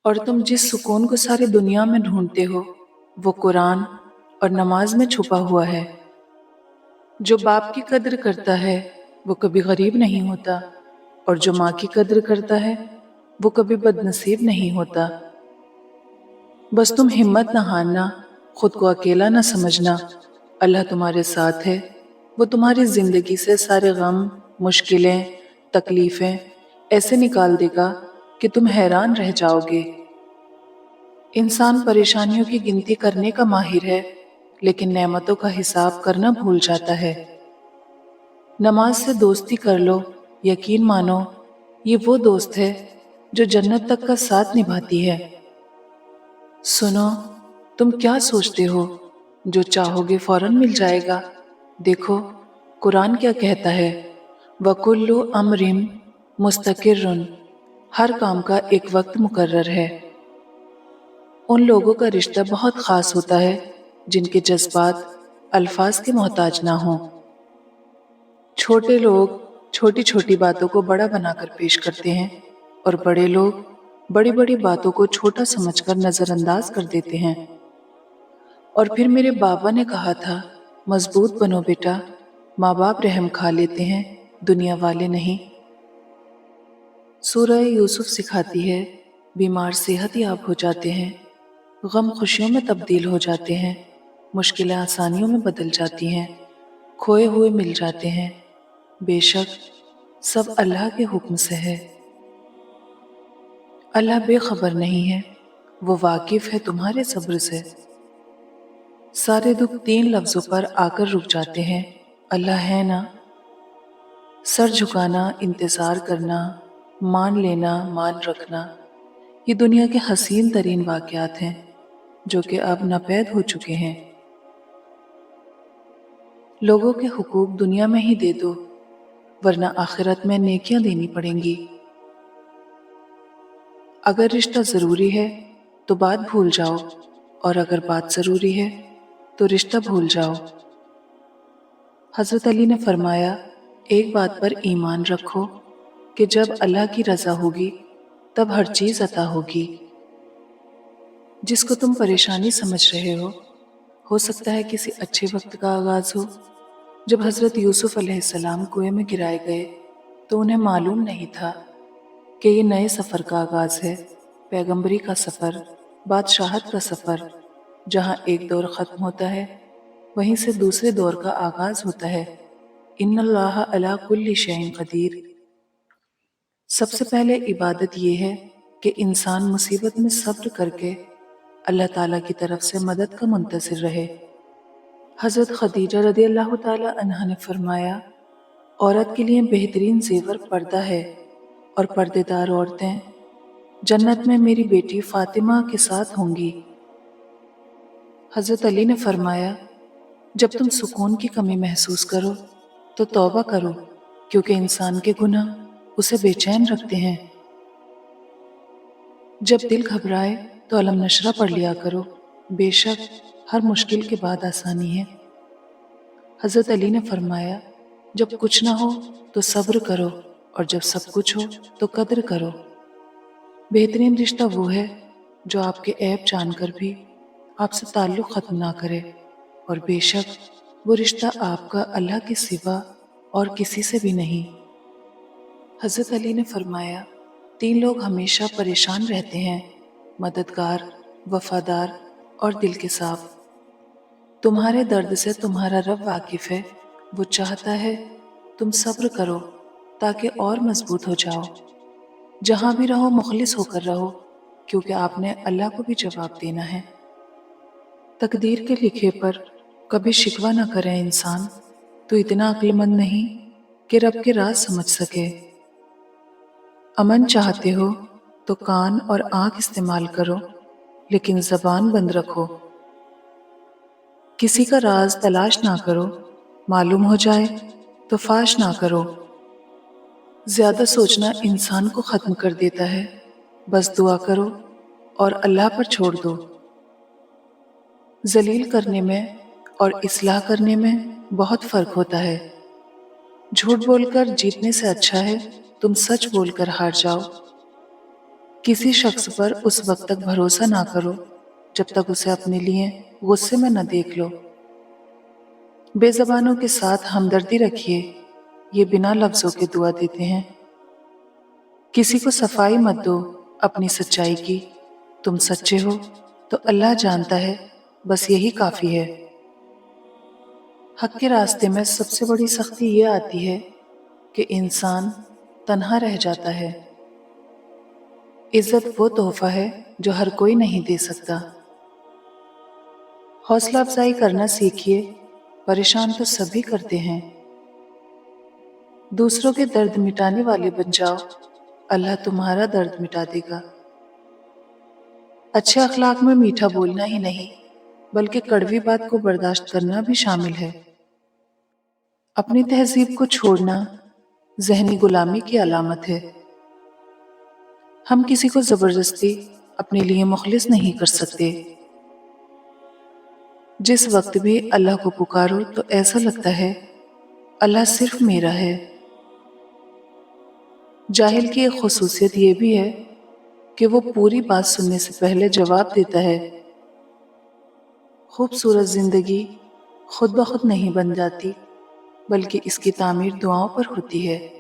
اور تم جس سکون کو ساری دنیا میں ڈھونڈتے ہو وہ قرآن اور نماز میں چھپا ہوا ہے۔ جو باپ کی قدر کرتا ہے وہ کبھی غریب نہیں ہوتا، اور جو ماں کی قدر کرتا ہے وہ کبھی بد نصیب نہیں ہوتا۔ بس تم ہمت نہ ہارنا، خود کو اکیلا نہ سمجھنا، اللہ تمہارے ساتھ ہے، وہ تمہاری زندگی سے سارے غم، مشکلیں، تکلیفیں ایسے نکال دے گا کہ تم حیران رہ جاؤ گے۔ انسان پریشانیوں کی گنتی کرنے کا ماہر ہے، لیکن نعمتوں کا حساب کرنا بھول جاتا ہے۔ نماز سے دوستی کر لو، یقین مانو یہ وہ دوست ہے جو جنت تک کا ساتھ نبھاتی ہے۔ سنو، تم کیا سوچتے ہو؟ جو چاہو گے فوراً مل جائے گا۔ دیکھو قرآن کیا کہتا ہے، وَكُلُّ أَمْرٍ مُسْتَقِرٌ، ہر کام کا ایک وقت مقرر ہے۔ ان لوگوں کا رشتہ بہت خاص ہوتا ہے جن کے جذبات الفاظ کے محتاج نہ ہوں۔ چھوٹے لوگ چھوٹی چھوٹی باتوں کو بڑا بنا کر پیش کرتے ہیں، اور بڑے لوگ بڑی بڑی باتوں کو چھوٹا سمجھ کر نظر انداز کر دیتے ہیں۔ اور پھر میرے بابا نے کہا تھا، مضبوط بنو بیٹا، ماں باپ رحم کھا لیتے ہیں، دنیا والے نہیں۔ سورہ یوسف سکھاتی ہے، بیمار صحت یاب ہو جاتے ہیں، غم خوشیوں میں تبدیل ہو جاتے ہیں، مشکلیں آسانیوں میں بدل جاتی ہیں، کھوئے ہوئے مل جاتے ہیں۔ بے شک سب اللہ کے حکم سے ہے۔ اللہ بے خبر نہیں ہے، وہ واقف ہے تمہارے صبر سے۔ سارے دکھ تین لفظوں پر آ کر رک جاتے ہیں، اللہ ہے نا۔ سر جھکانا، انتظار کرنا، مان لینا، مان رکھنا، یہ دنیا کے حسین ترین واقعات ہیں جو کہ اب ناپید ہو چکے ہیں۔ لوگوں کے حقوق دنیا میں ہی دے دو، ورنہ آخرت میں نیکیاں دینی پڑیں گی۔ اگر رشتہ ضروری ہے تو بات بھول جاؤ، اور اگر بات ضروری ہے تو رشتہ بھول جاؤ۔ حضرت علی نے فرمایا، ایک بات پر ایمان رکھو کہ جب اللہ کی رضا ہوگی تب ہر چیز عطا ہوگی۔ جس کو تم پریشانی سمجھ رہے ہو سکتا ہے کسی اچھے وقت کا آغاز ہو۔ جب حضرت یوسف علیہ السلام کنویں میں گرائے گئے تو انہیں معلوم نہیں تھا کہ یہ نئے سفر کا آغاز ہے، پیغمبری کا سفر، بادشاہت کا سفر۔ جہاں ایک دور ختم ہوتا ہے وہیں سے دوسرے دور کا آغاز ہوتا ہے۔ ان اللہ علی کل شیء قدیر۔ سب سے پہلے عبادت یہ ہے کہ انسان مصیبت میں صبر کر کے اللہ تعالیٰ کی طرف سے مدد کا منتظر رہے۔ حضرت خدیجہ رضی اللہ تعالی عنہا نے فرمایا، عورت کے لیے بہترین زیور پردہ ہے، اور پردے دار عورتیں جنت میں میری بیٹی فاطمہ کے ساتھ ہوں گی۔ حضرت علی نے فرمایا، جب تم سکون کی کمی محسوس کرو تو توبہ کرو، کیونکہ انسان کے گناہ اسے بے چین رکھتے ہیں۔ جب دل گھبرائے تو علم نشرہ پڑھ لیا کرو، بے شک ہر مشکل کے بعد آسانی ہے۔ حضرت علی نے فرمایا، جب کچھ نہ ہو تو صبر کرو، اور جب سب کچھ ہو تو قدر کرو۔ بہترین رشتہ وہ ہے جو آپ کے عیب جان کر بھی آپ سے تعلق ختم نہ کرے، اور بے شک وہ رشتہ آپ کا اللہ کے سوا اور کسی سے بھی نہیں۔ حضرت علی نے فرمایا، تین لوگ ہمیشہ پریشان رہتے ہیں، مددگار، وفادار اور دل کے صاف۔ تمہارے درد سے تمہارا رب واقف ہے، وہ چاہتا ہے تم صبر کرو تاکہ اور مضبوط ہو جاؤ۔ جہاں بھی رہو مخلص ہو کر رہو، کیونکہ آپ نے اللہ کو بھی جواب دینا ہے۔ تقدیر کے لکھے پر کبھی شکوہ نہ کرے انسان، تو اتنا عقل مند نہیں کہ رب کے راز سمجھ سکے۔ امن چاہتے ہو تو کان اور آنکھ استعمال کرو، لیکن زبان بند رکھو۔ کسی کا راز تلاش نہ کرو، معلوم ہو جائے تو فاش نہ کرو۔ زیادہ سوچنا انسان کو ختم کر دیتا ہے، بس دعا کرو اور اللہ پر چھوڑ دو۔ ذلیل کرنے میں اور اصلاح کرنے میں بہت فرق ہوتا ہے۔ جھوٹ بول کر جیتنے سے اچھا ہے تم سچ بول کر ہار جاؤ۔ کسی شخص پر اس وقت تک بھروسہ نہ کرو جب تک اسے اپنے لیے غصے میں نہ دیکھ لو۔ بے زبانوں کے ساتھ ہمدردی رکھیے، یہ بنا لفظوں کے دعا دیتے ہیں۔ کسی کو صفائی مت دو اپنی سچائی کی، تم سچے ہو تو اللہ جانتا ہے، بس یہی کافی ہے۔ حق کے راستے میں سب سے بڑی سختی یہ آتی ہے کہ انسان تنہا رہ جاتا ہے۔ عزت وہ تحفہ ہے جو ہر کوئی نہیں دے سکتا۔ حوصلہ افزائی کرنا سیکھیے، پریشان تو سبھی کرتے ہیں۔ دوسروں کے درد مٹانے والے بن جاؤ، اللہ تمہارا درد مٹا دے گا۔ اچھے اخلاق میں میٹھا بولنا ہی نہیں بلکہ کڑوی بات کو برداشت کرنا بھی شامل ہے۔ اپنی تہذیب کو چھوڑنا ذہنی غلامی کی علامت ہے۔ ہم کسی کو زبردستی اپنے لیے مخلص نہیں کر سکتے۔ جس وقت بھی اللہ کو پکارو تو ایسا لگتا ہے اللہ صرف میرا ہے۔ جاہل کی ایک خصوصیت یہ بھی ہے کہ وہ پوری بات سننے سے پہلے جواب دیتا ہے۔ خوبصورت زندگی خود بخود نہیں بن جاتی بلکہ اس کی تعمیر دعاؤں پر ہوتی ہے۔